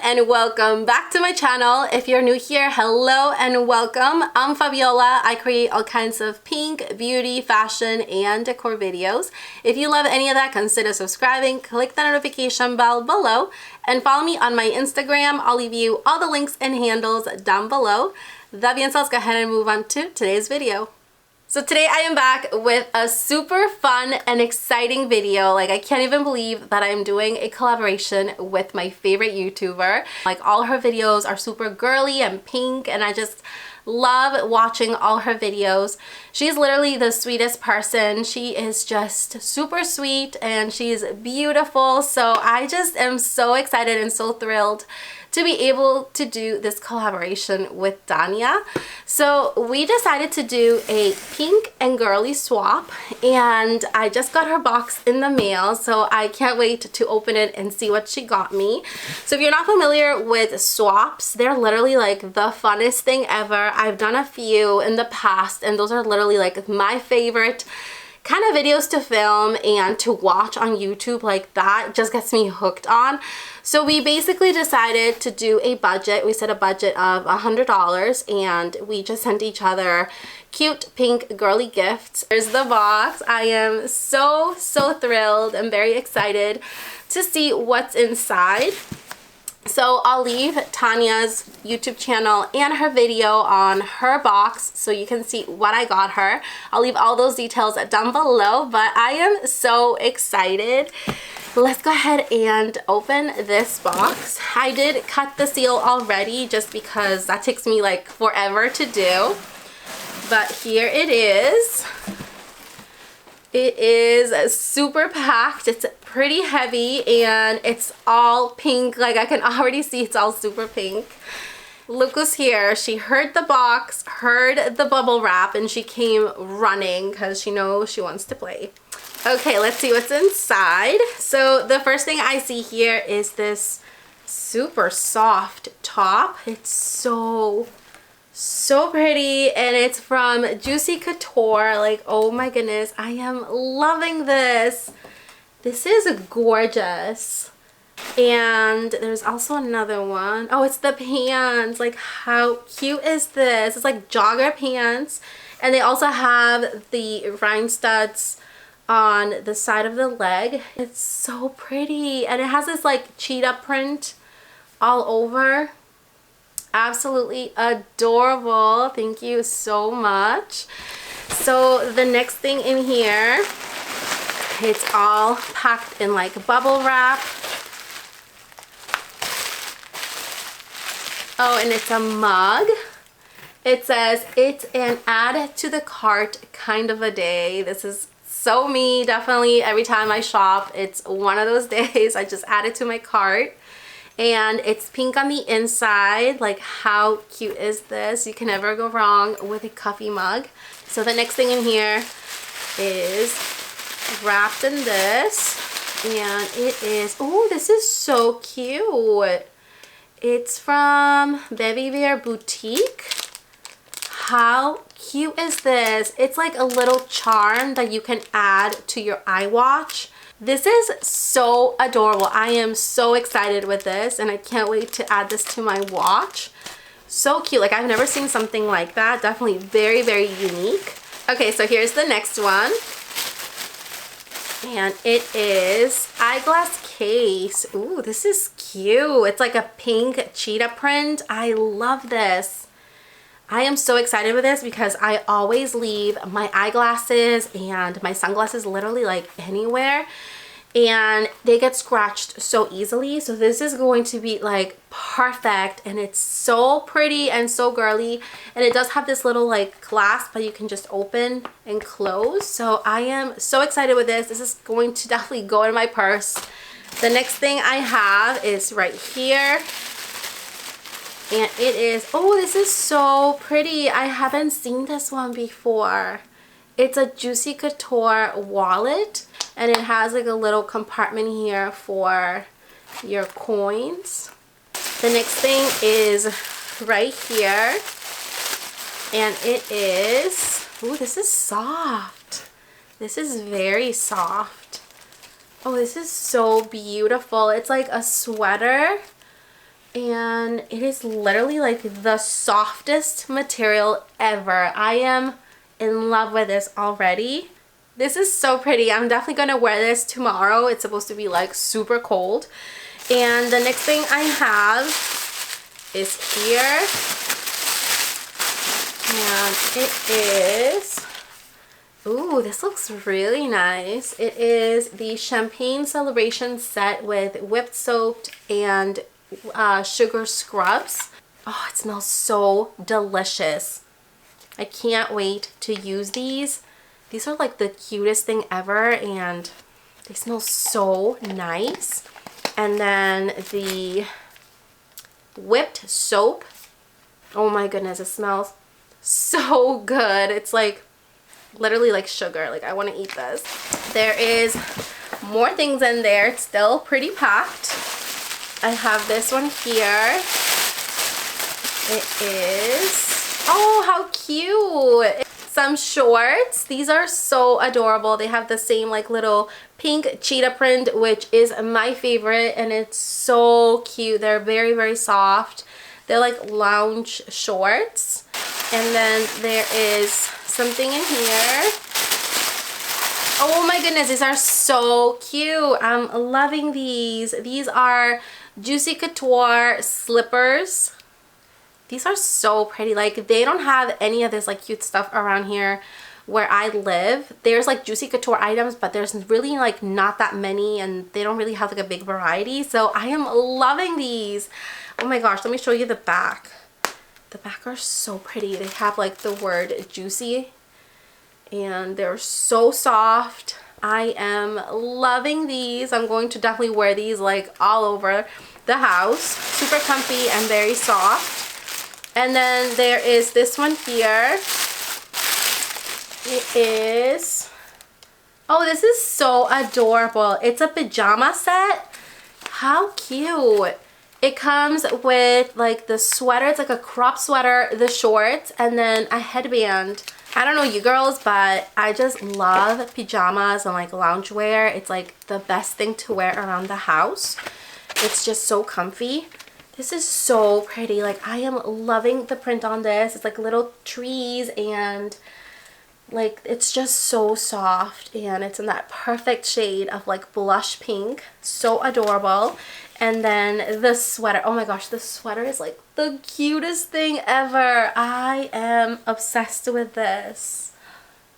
and welcome back to my channel. If you're new here, hello and welcome. I'm Fabiola. I create all kinds of pink, beauty, fashion, and decor videos. If you love any of that, consider subscribing, click the notification bell below, and follow me on my Instagram. I'll leave you all the links and handles down below. That being said, let's go ahead and move on to today's video. So today I am back with a super fun and exciting video. Like, I can't even believe that I'm doing a collaboration with my favorite YouTuber. Like, all her videos are super girly and pink, and I just love watching all her videos. She's literally the sweetest person. She is just super sweet and she's beautiful. So I just am so excited and so thrilled to be able to do this collaboration with Thania. So we decided to do a pink and girly swap, and I just got her box in the mail, so I can't wait to open it and see what she got me. So if you're not familiar with swaps, they're literally like the funnest thing ever. I've done a few in the past, and those are literally like my favorite kind of videos to film and to watch on YouTube. Like, that just gets me hooked on. So we basically decided to do a budget. We set a budget of $100 and we just sent each other cute pink girly gifts. There's the box. I am so thrilled and very excited to see what's inside. So I'll leave Thania's YouTube channel and her video on her box so you can see what I got her. I'll leave all those details down below, but I am so excited. Let's go ahead and open this box. I did cut the seal already just because that takes me like forever to do. But here it is. It is super packed. It's pretty heavy and it's all pink. Like, I can already see it's all super pink. Look who's here. She heard the box, heard the bubble wrap, and she came running because she knows she wants to play. Okay, let's see what's inside. So the first thing I see here is this super soft top. It's so pretty, and it's from Juicy Couture. Like, oh my goodness, I am loving this. This is gorgeous. And there's also another one. Oh, it's the pants. Like, how cute is this? It's like jogger pants, and they also have the rhinestuds on the side of the leg. It's so pretty, and it has this like cheetah print all over. Absolutely adorable. Thank you so much. So the next thing in here, it's all packed in like bubble wrap. Oh, and it's a mug. It says it's an add to the cart kind of a day. This is so me. Definitely every time I shop, it's one of those days. I just add it to my cart. And it's pink on the inside. Like, how cute is this? You can never go wrong with a coffee mug. So the next thing in here is wrapped in this, and it is, oh, this is so cute. It's from Baby Bear Boutique. How cute is this? It's like a little charm that you can add to your iWatch. This is so adorable. I am so excited with this, and I can't wait to add this to my watch. So cute. Like, I've never seen something like that. Definitely very unique. Okay, so here's the next one. And it is Eyeglass Case. Ooh, this is cute. It's like a pink cheetah print. I love this. I am so excited with this because I always leave my eyeglasses and my sunglasses literally like anywhere, and they get scratched so easily. So this is going to be like perfect, and it's so pretty and so girly, and it does have this little like clasp that you can just open and close. So I am so excited with this. This is going to definitely go in my purse. The next thing I have is right here. And it is, oh, this is so pretty. I haven't seen this one before. It's a Juicy Couture wallet, and it has like a little compartment here for your coins. The next thing is right here, and it is, oh, this is soft. This is very soft. Oh, this is so beautiful. It's like a sweater, and it is literally like the softest material ever. I am in love with this already. This is so pretty. I'm definitely gonna wear this tomorrow. It's supposed to be like super cold. And the next thing I have is here, and it is, ooh, this looks really nice. It is the Champagne Celebration set with whipped soap and sugar scrubs. Oh, it smells so delicious. I can't wait to use these. These are like the cutest thing ever, and they smell so nice. And then the whipped soap, oh my goodness, it smells so good. It's like literally like sugar. Like, I want to eat this. There is more things in there. It's still pretty packed. I have this one here. It is, oh, how cute. Some shorts. These are so adorable. They have the same like little pink cheetah print, which is my favorite, and it's so cute. They're very, very soft. They're like lounge shorts. And then there is something in here. Oh my goodness, these are so cute. I'm loving these. These are Juicy Couture slippers. These are so pretty. Like, they don't have any of this like cute stuff around here where I live. There's like Juicy Couture items, but there's really like not that many, and they don't really have like a big variety. So I am loving these. Oh my gosh, let me show you the back. The back are so pretty. They have like the word juicy, and they're so soft. I am loving these. I'm going to definitely wear these like all over the house. Super comfy and very soft. And then there is this one here. It is, oh, this is so adorable. It's a pajama set. How cute. It comes with like the sweater. It's like a crop sweater, the shorts, and then a headband. I don't know you girls, but I just love pajamas and like loungewear. It's like the best thing to wear around the house. It's just so comfy. This is so pretty. Like, I am loving the print on this. It's like little trees, and like it's just so soft, and it's in that perfect shade of like blush pink. So adorable. And then the sweater. Oh my gosh, the sweater is like the cutest thing ever. I am obsessed with this.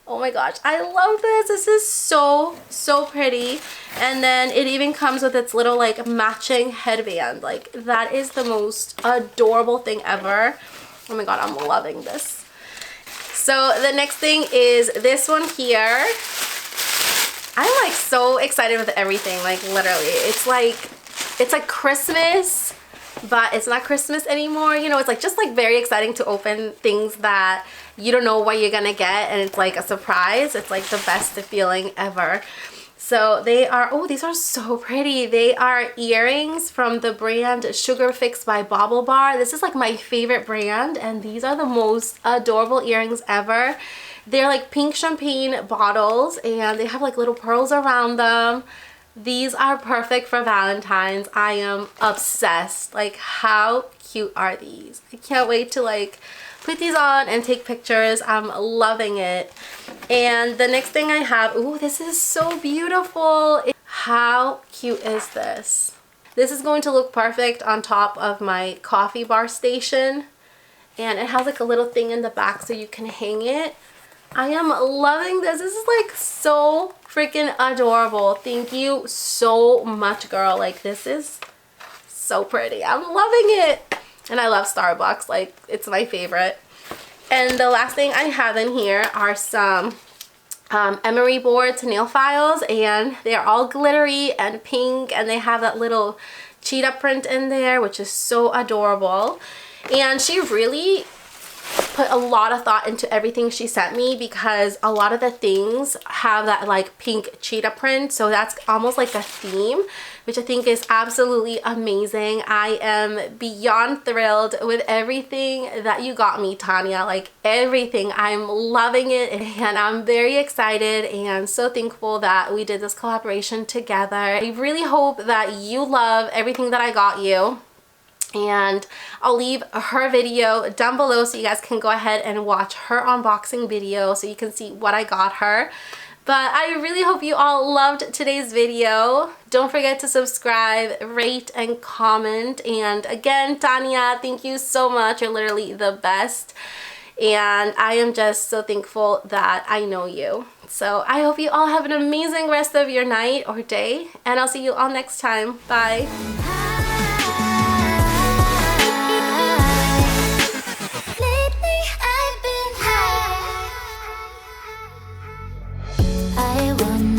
Oh my gosh, I love this. This is so, so pretty. And then it even comes with its little like matching headband. Like, that is the most adorable thing ever. Oh my god, I'm loving this. So the next thing is this one here. I'm like so excited with everything, like literally. It's like Christmas, but it's not Christmas anymore. You know, it's like just like very exciting to open things that you don't know what you're gonna get, and it's like a surprise. It's like the best feeling ever. So they are, oh, these are so pretty. They are earrings from the brand Sugar Fix by Bauble Bar. This is like my favorite brand, and these are the most adorable earrings ever. They're like pink champagne bottles, and they have like little pearls around them. These are perfect for Valentine's. I am obsessed. Like, how cute are these? I can't wait to like put these on and take pictures. I'm loving it. And the next thing I have, ooh, this is so beautiful. How cute is this? This is going to look perfect on top of my coffee bar station. And it has like a little thing in the back so you can hang it. I am loving this. This is like so freaking adorable. Thank you so much, girl. Like, this is so pretty. I'm loving it. And I love Starbucks. Like, it's my favorite. And the last thing I have in here are some Emery boards, nail files, and they're all glittery and pink, and they have that little cheetah print in there, which is so adorable. And she really put a lot of thought into everything she sent me, because a lot of the things have that like pink cheetah print, so that's almost like a theme, which I think is absolutely amazing. I am beyond thrilled with everything that you got me, Thania. Like, everything. I'm loving it, and I'm very excited and so thankful that we did this collaboration together. I really hope that you love everything that I got you. and I'll leave her video down below so you guys can go ahead and watch her unboxing video so you can see what I got her. But I really hope you all loved today's video. Don't forget to subscribe, rate, and comment. And again, Thania, thank you so much. You're literally the best. And I am just so thankful that I know you. So I hope you all have an amazing rest of your night or day. And I'll see you all next time. Bye. I want